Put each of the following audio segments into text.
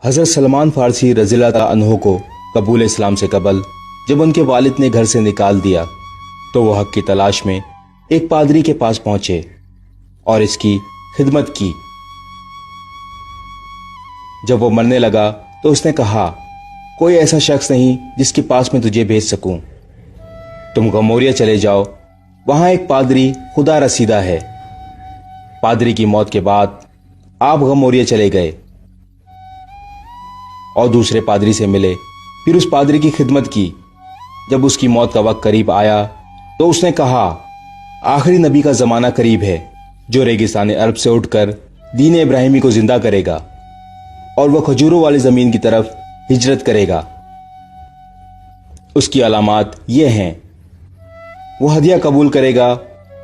حضرت سلمان فارسی رضی اللہ تعالیٰ عنہ کو قبول اسلام سے قبل جب ان کے والد نے گھر سے نکال دیا تو وہ حق کی تلاش میں ایک پادری کے پاس پہنچے اور اس کی خدمت کی۔ جب وہ مرنے لگا تو اس نے کہا، کوئی ایسا شخص نہیں جس کے پاس میں تجھے بھیج سکوں، تم غموریہ چلے جاؤ، وہاں ایک پادری خدا رسیدہ ہے۔ پادری کی موت کے بعد آپ غموریہ چلے گئے اور دوسرے پادری سے ملے، پھر اس پادری کی خدمت کی۔ جب اس کی موت کا وقت قریب آیا تو اس نے کہا، آخری نبی کا زمانہ قریب ہے جو ریگستان عرب سے اٹھ کر دین ابراہیمی کو زندہ کرے گا اور وہ کھجوروں والی زمین کی طرف ہجرت کرے گا۔ اس کی علامات یہ ہیں، وہ ہدیہ قبول کرے گا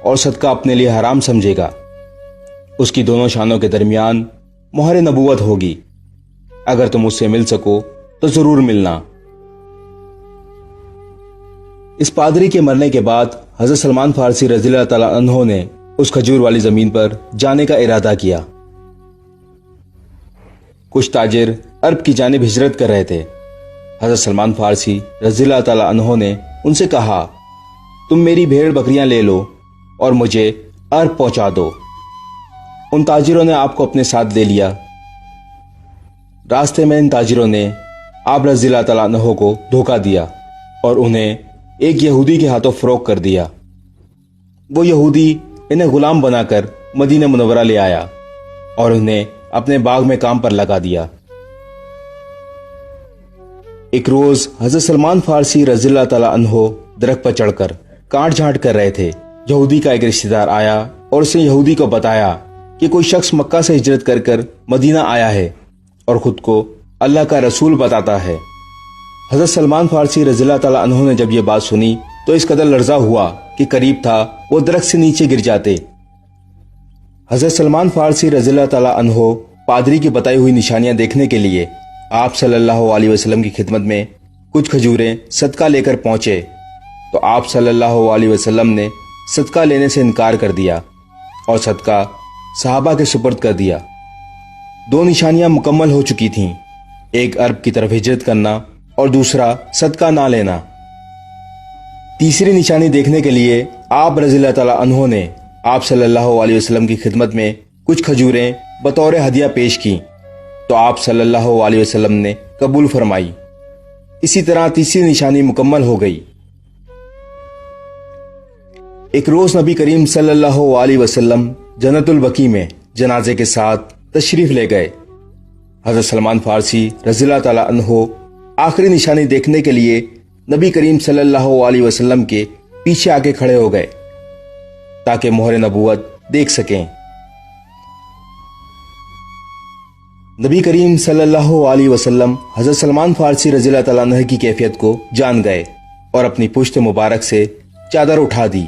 اور صدقہ اپنے لیے حرام سمجھے گا۔ اس کی دونوں شانوں کے درمیان مہر نبوت ہوگی۔ اگر تم اس سے مل سکو تو ضرور ملنا۔ اس پادری کے مرنے کے بعد حضرت سلمان فارسی رضی اللہ تعالیٰ عنہ نے اس کھجور والی زمین پر جانے کا ارادہ کیا۔ کچھ تاجر عرب کی جانب ہجرت کر رہے تھے۔ حضرت سلمان فارسی رضی اللہ تعالیٰ عنہ نے ان سے کہا، تم میری بھیڑ بکریاں لے لو اور مجھے عرب پہنچا دو۔ ان تاجروں نے آپ کو اپنے ساتھ لے لیا۔ راستے میں ان تاجروں نے آپ رضی اللہ تعالیٰ عنہ کو دھوکہ دیا اور انہیں ایک یہودی کے ہاتھوں فروخت کر دیا۔ وہ یہودی انہیں غلام بنا کر مدینہ منورہ لے آیا اور انہیں اپنے باغ میں کام پر لگا دیا۔ ایک روز حضرت سلمان فارسی رضی اللہ تعالیٰ عنہ درخت پر چڑھ کر کاٹ جھانٹ کر رہے تھے۔ یہودی کا ایک رشتہ دار آیا اور اس نے یہودی کو بتایا کہ کوئی شخص مکہ سے ہجرت کر کر مدینہ آیا ہے اور خود کو اللہ کا رسول بتاتا ہے۔ حضرت سلمان فارسی رضی اللہ تعالیٰ عنہ نے جب یہ بات سنی تو اس قدر لرزا ہوا کہ قریب تھا وہ درخت سے نیچے گر جاتے۔ حضرت سلمان فارسی رضی اللہ تعالیٰ عنہ پادری کی بتائی ہوئی نشانیاں دیکھنے کے لیے آپ صلی اللہ علیہ وسلم کی خدمت میں کچھ کھجوریں صدقہ لے کر پہنچے تو آپ صلی اللہ علیہ وسلم نے صدقہ لینے سے انکار کر دیا اور صدقہ صحابہ کے سپرد کر دیا۔ دو نشانیاں مکمل ہو چکی تھیں، ایک عرب کی طرف ہجرت کرنا اور دوسرا صدقہ نہ لینا۔ تیسری نشانی دیکھنے کے لیے آپ رضی اللہ تعالیٰ عنہ نے آپ صلی اللہ علیہ وسلم کی خدمت میں کچھ کھجوریں بطور ہدیہ پیش کی تو آپ صلی اللہ علیہ وسلم نے قبول فرمائی۔ اسی طرح تیسری نشانی مکمل ہو گئی۔ ایک روز نبی کریم صلی اللہ علیہ وسلم جنت البقیع میں جنازے کے ساتھ تشریف لے گئے۔ حضرت سلمان فارسی رضی اللہ تعالیٰ عنہ آخری نشانی دیکھنے کے لیے نبی کریم صلی اللہ علیہ وسلم کے پیچھے آ کے کھڑے ہو گئے تاکہ مہر نبوت دیکھ سکیں۔ نبی کریم صلی اللہ علیہ وسلم حضرت سلمان فارسی رضی اللہ تعالیٰ عنہ کی کیفیت کو جان گئے اور اپنی پشت مبارک سے چادر اٹھا دی۔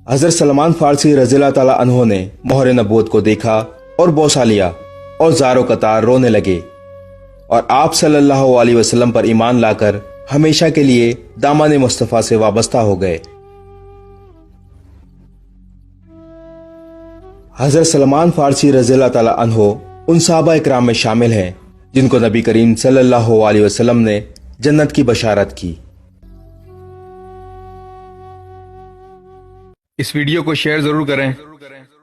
حضرت سلمان فارسی رضی اللہ تعالیٰ عنہ نے مہر نبوت کو دیکھا اور بوسہ لیا اور زار و قطار رونے لگے اور آپ صلی اللہ علیہ وسلم پر ایمان لا کر ہمیشہ کے لیے دامن مصطفیٰ سے وابستہ ہو گئے۔ حضرت سلمان فارسی رضی اللہ تعالیٰ عنہ ان صحابہ اکرام میں شامل ہیں جن کو نبی کریم صلی اللہ علیہ وسلم نے جنت کی بشارت کی۔ اس ویڈیو کو شیئر ضرور کریں،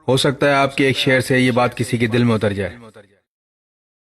ہو سکتا ہے آپ کے ایک شیئر سے یہ بات کسی کے دل میں اتر جائے۔